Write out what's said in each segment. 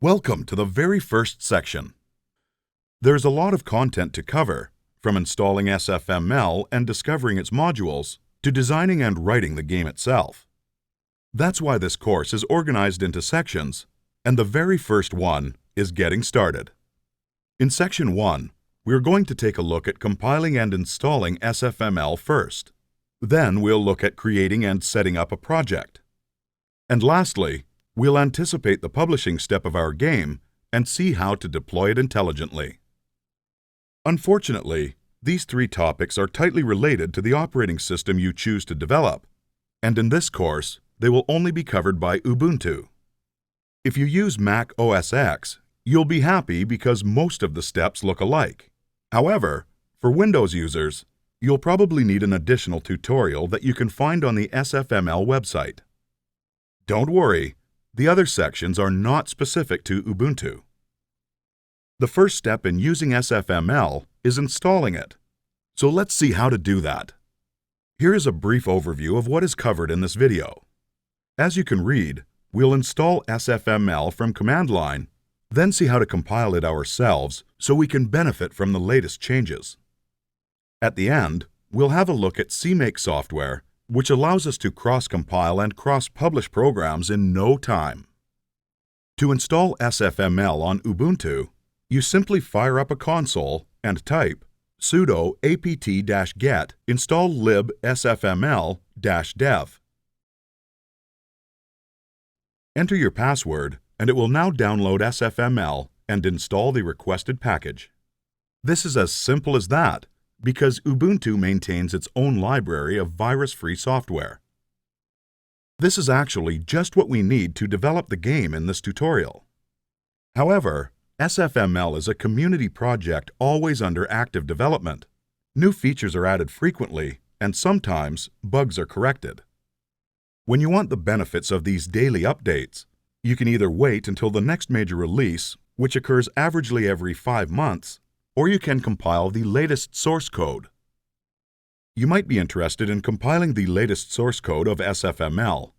Welcome to the very first section. There's a lot of content to cover, from installing SFML and discovering its modules, to designing and writing the game itself. That's why this course is organized into sections, and the very first one is Getting Started. In Section 1, we're going to take a look at compiling and installing SFML first. Then we'll look at creating and setting up a project. And lastly, we'll anticipate the publishing step of our game and see how to deploy it intelligently. Unfortunately, these three topics are tightly related to the operating system you choose to develop, and in this course, they will only be covered by Ubuntu. If you use Mac OS X, you'll be happy because most of the steps look alike. However, for Windows users, you'll probably need an additional tutorial that you can find on the SFML website. Don't worry, the other sections are not specific to Ubuntu. The first step in using SFML is installing it. So let's see how to do that. Here is a brief overview of what is covered in this video. As you can read, we'll install SFML from command line, then see how to compile it ourselves so we can benefit from the latest changes. At the end, we'll have a look at CMake software, which allows us to cross-compile and cross-publish programs in no time. To install SFML on Ubuntu, you simply fire up a console and type sudo apt-get install lib sfml-dev. Enter your password, and it will now download SFML and install the requested package. This is as simple as that, because Ubuntu maintains its own library of virus-free software. This is actually just what we need to develop the game in this tutorial. However, SFML is a community project always under active development. New features are added frequently, and sometimes bugs are corrected. When you want the benefits of these daily updates, you can either wait until the next major release, which occurs averagely every 5 months, or you can compile the latest source code. You might be interested in compiling the latest source code of SFML,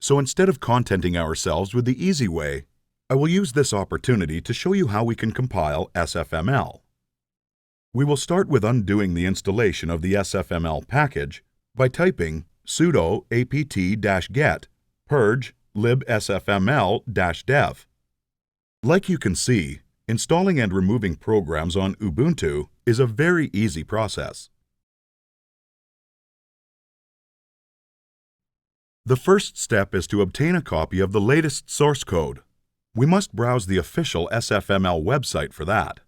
so instead of contenting ourselves with the easy way, I will use this opportunity to show you how we can compile SFML. We will start with undoing the installation of the SFML package by typing sudo apt-get purge lib sfml-dev. Like you can see, installing and removing programs on Ubuntu is a very easy process. The first step is to obtain a copy of the latest source code. We must browse the official SFML website for that.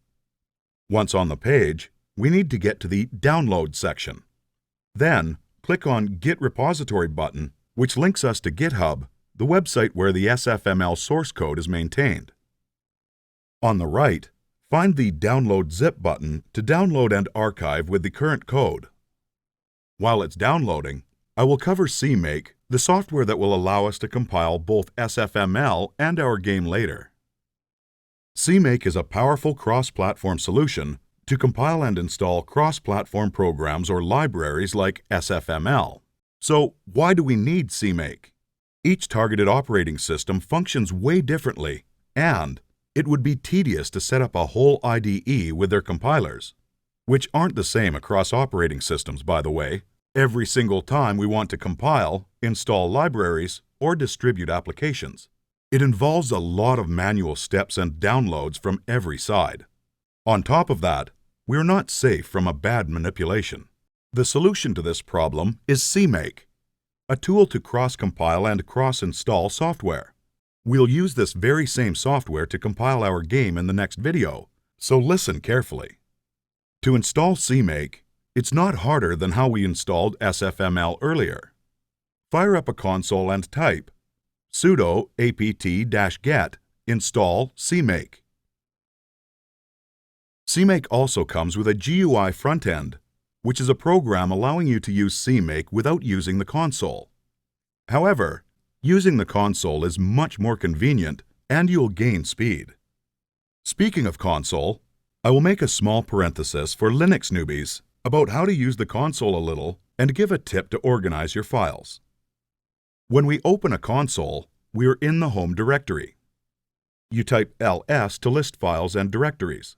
Once on the page, we need to get to the Download section. Then, click on Git Repository button, which links us to GitHub, the website where the SFML source code is maintained. On the right, find the Download Zip button to download and archive with the current code. While it's downloading, I will cover CMake, the software that will allow us to compile both SFML and our game later. CMake is a powerful cross-platform solution to compile and install cross-platform programs or libraries like SFML. So, why do we need CMake? Each targeted operating system functions way differently, and it would be tedious to set up a whole IDE with their compilers, which aren't the same across operating systems, by the way, every single time we want to compile, install libraries, or distribute applications. It involves a lot of manual steps and downloads from every side. On top of that, we're not safe from a bad manipulation. The solution to this problem is CMake, a tool to cross-compile and cross-install software. We'll use this very same software to compile our game in the next video, so listen carefully. To install CMake, it's not harder than how we installed SFML earlier. Fire up a console and type sudo apt-get install CMake. CMake also comes with a GUI frontend, which is a program allowing you to use CMake without using the console. However, using the console is much more convenient and you'll gain speed. Speaking of console, I will make a small parenthesis for Linux newbies about how to use the console a little and give a tip to organize your files. When we open a console, we are in the home directory. You type ls to list files and directories.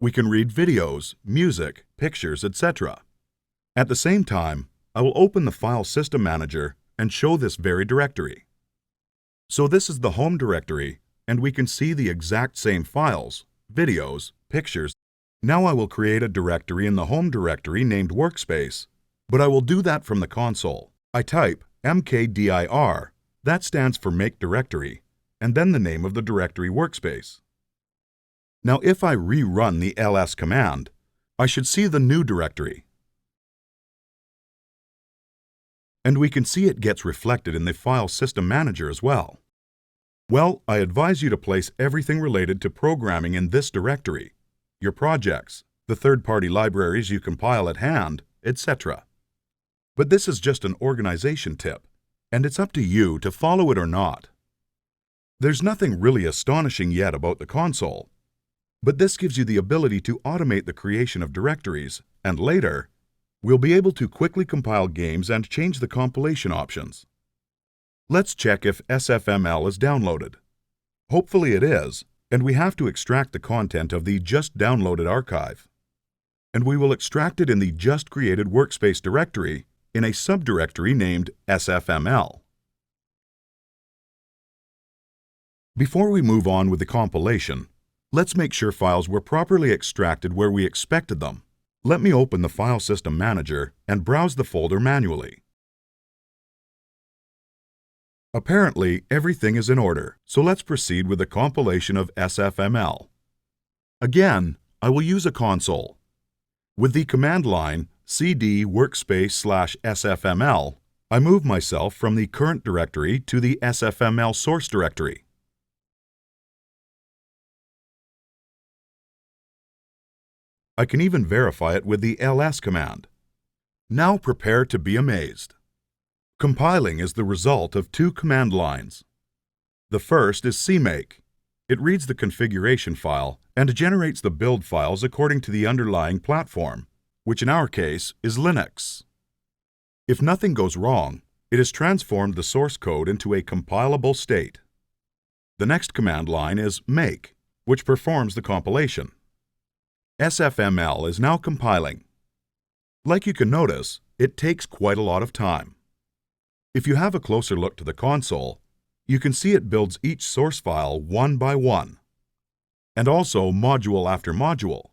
We can read videos, music, pictures, etc. At the same time, I will open the File System Manager and show this very directory. So this is the home directory, and we can see the exact same files, videos, pictures. Now I will create a directory in the home directory named Workspace, but I will do that from the console. I type mkdir, that stands for Make Directory, and then the name of the directory Workspace. Now if I rerun the ls command, I should see the new directory. And we can see it gets reflected in the File System Manager as well. Well, I advise you to place everything related to programming in this directory, your projects, the third-party libraries you compile at hand, etc. But this is just an organization tip, and it's up to you to follow it or not. There's nothing really astonishing yet about the console, but this gives you the ability to automate the creation of directories, and later, we'll be able to quickly compile games and change the compilation options. Let's check if SFML is downloaded. Hopefully it is, and we have to extract the content of the just downloaded archive. And we will extract it in the just created Workspace directory in a subdirectory named SFML. Before we move on with the compilation, let's make sure files were properly extracted where we expected them. Let me open the File System Manager and browse the folder manually. Apparently, everything is in order, so let's proceed with the compilation of SFML. Again, I will use a console. With the command line cd workspace/sfml, I move myself from the current directory to the SFML source directory. I can even verify it with the ls command. Now prepare to be amazed. Compiling is the result of two command lines. The first is cmake. It reads the configuration file and generates the build files according to the underlying platform, which in our case is Linux. If nothing goes wrong, it has transformed the source code into a compilable state. The next command line is make, which performs the compilation. SFML is now compiling. Like you can notice, it takes quite a lot of time. If you have a closer look to the console, you can see it builds each source file one by one, and also module after module.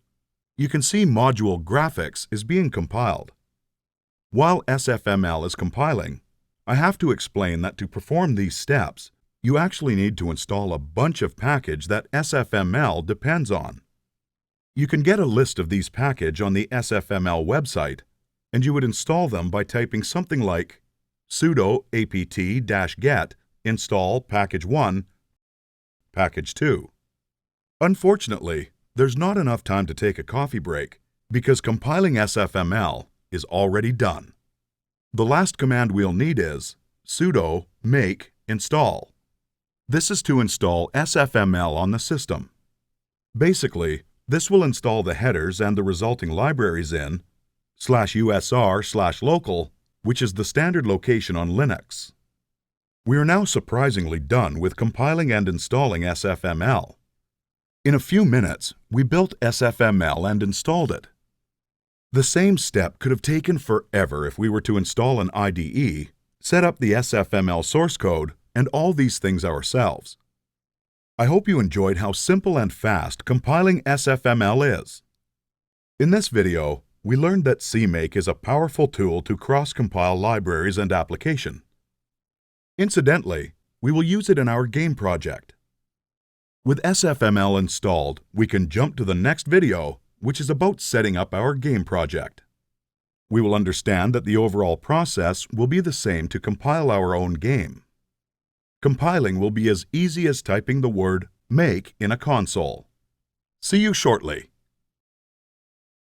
You can see module graphics is being compiled. While SFML is compiling, I have to explain that to perform these steps, you actually need to install a bunch of packages that SFML depends on. You can get a list of these packages on the SFML website, and you would install them by typing something like sudo apt-get install package 1, package 2. Unfortunately, there's not enough time to take a coffee break because compiling SFML is already done. The last command we'll need is sudo make install. This is to install SFML on the system. Basically, this will install the headers and the resulting libraries in /usr/local, which is the standard location on Linux. We are now surprisingly done with compiling and installing SFML. In a few minutes, we built SFML and installed it. The same step could have taken forever if we were to install an IDE, set up the SFML source code, and all these things ourselves. I hope you enjoyed how simple and fast compiling SFML is. In this video, we learned that CMake is a powerful tool to cross-compile libraries and application. Incidentally, we will use it in our game project. With SFML installed, we can jump to the next video, which is about setting up our game project. We will understand that the overall process will be the same to compile our own game. Compiling will be as easy as typing the word make in a console. See you shortly.